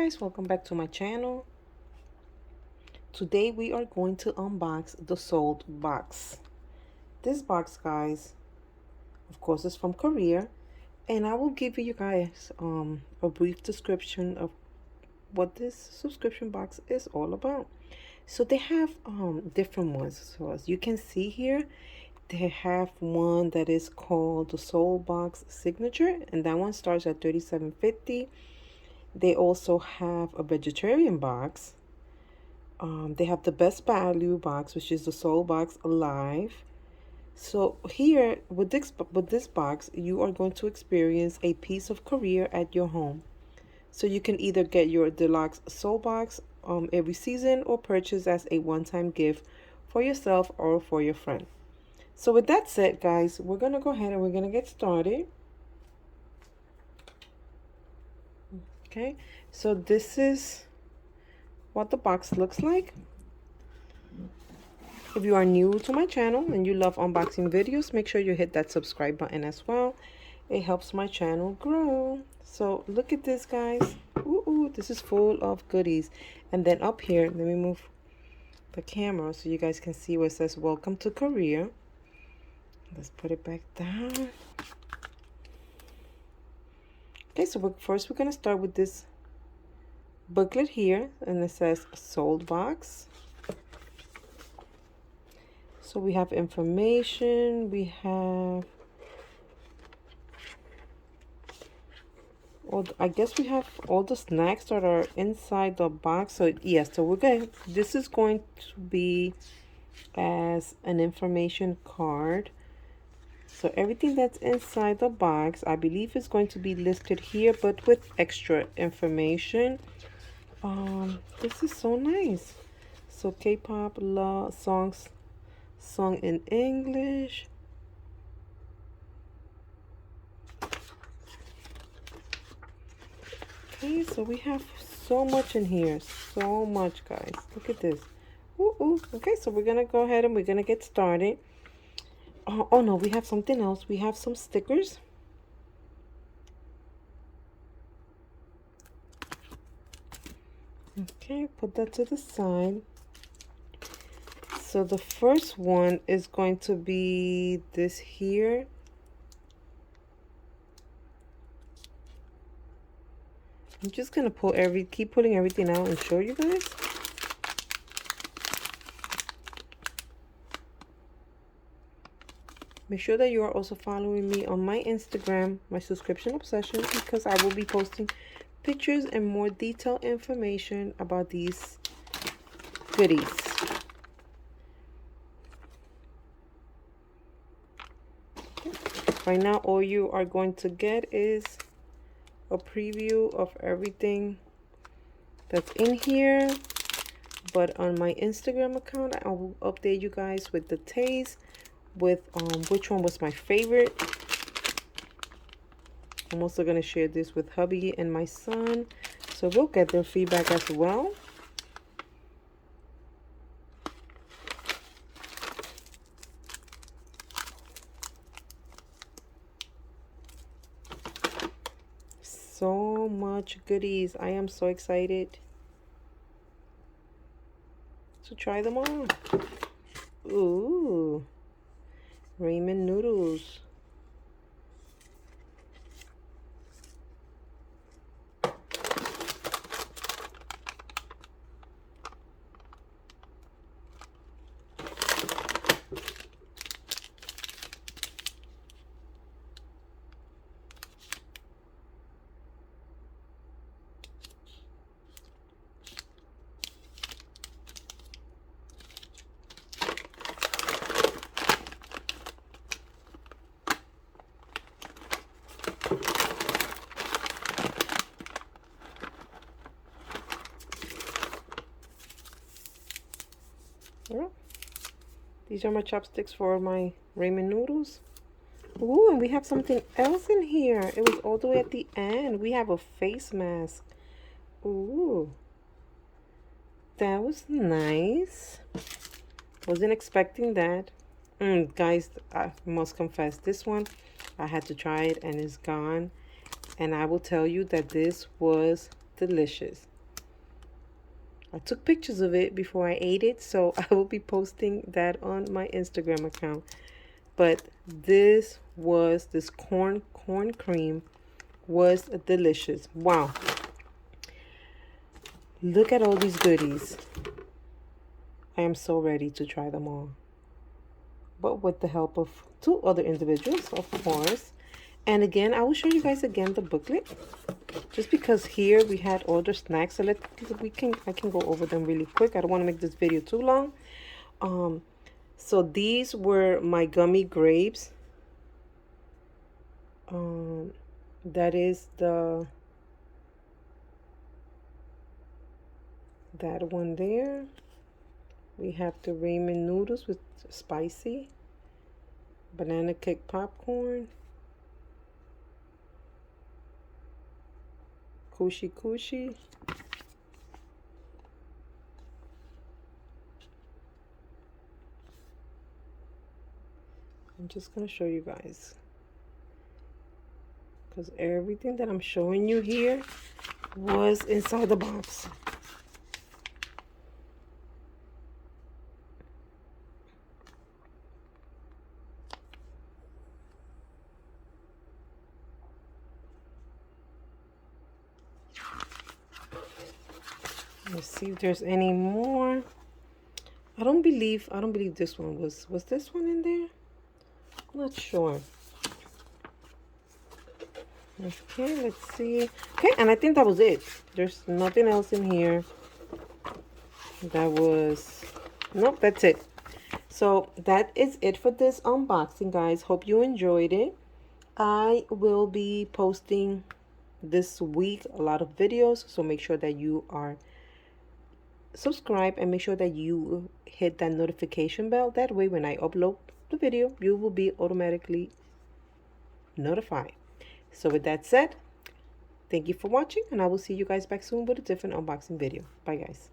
guys, welcome back to my channel. Today we are going to unbox the Seoulbox. This box, guys, of course, is from Korea, and I will give you guys a brief description of what this subscription box is all about. So they have different ones. So as you can see here, they have one that is called the Seoulbox Signature, and that one starts at $37.50. They also have a vegetarian box. They have the best value box, which is the Seoulbox Life. So here with this box, you are going to experience a piece of Korea at your home. So you can either get your Deluxe Seoulbox every season or purchase as a one-time gift for yourself or for your friend. So with that said, guys, we're gonna go ahead and we're gonna get started. Okay, so this is what the box looks like. If you are new to my channel and you love unboxing videos, make sure you hit that subscribe button as well. It helps my channel grow. So look at this, guys. Ooh, this is full of goodies. And then up here, let me move the camera so you guys can see where it says welcome to Korea. Let's put it back down. Okay, so first we're gonna start with this booklet here, and it says Seoulbox. So we have information, we have, well, I guess we have all the snacks that are inside the box. So yes, so we're going, this is going to be as an information card. So everything that's inside the box, I believe, is going to be listed here, but with extra information. This is so nice. So K-pop love songs sung in English. Okay, so we have so much in here. So much, guys. Look at this. Ooh. Okay, so we're gonna go ahead and we're gonna get started. Oh no, we have something else. We have some stickers. Okay, put that to the side. So the first one is going to be this here. I'm just gonna keep pulling everything out and show you guys. Make sure that you are also following me on my Instagram, my subscription obsession, because I will be posting pictures and more detailed information about these goodies. Right now, all you are going to get is a preview of everything that's in here. But on my Instagram account, I will update you guys with the taste, with which one was my favorite. I'm also going to share this with hubby and my son, so we'll get their feedback as well. So much goodies. I am so excited to try them all. Ooh, ramen noodles. These are my chopsticks for my ramen noodles. Ooh, and we have something else in here. It was all the way at the end. We have a face mask. Ooh, that was nice. Wasn't expecting that. Guys, I must confess, this one, I had to try it and it's gone. And I will tell you that this was delicious. I took pictures of it before I ate it, so I will be posting that on my Instagram account. But this corn cream was delicious. Wow. Look at all these goodies. I am so ready to try them all. But with the help of 2 other individuals, of course. And again, I will show you guys again the booklet. Just because here we had all the snacks, so I can go over them really quick. I don't want to make this video too long. So these were my gummy grapes. That is that one there. We have the ramen noodles with spicy banana cake popcorn, coochie. I'm just gonna show you guys, because everything that I'm showing you here was inside the box. Let's see if there's any more. I don't believe this one was this one in there? I'm not sure. Okay, let's see. Okay, and I think that was it. There's nothing else in here. Nope, that's it. So that is it for this unboxing, guys. Hope you enjoyed it. I will be posting this week a lot of videos, so make sure that you are subscribed and make sure that you hit that notification bell. That way when I upload the video, you will be automatically notified. So with that said, thank you for watching, and I will see you guys back soon with a different unboxing video. Bye guys.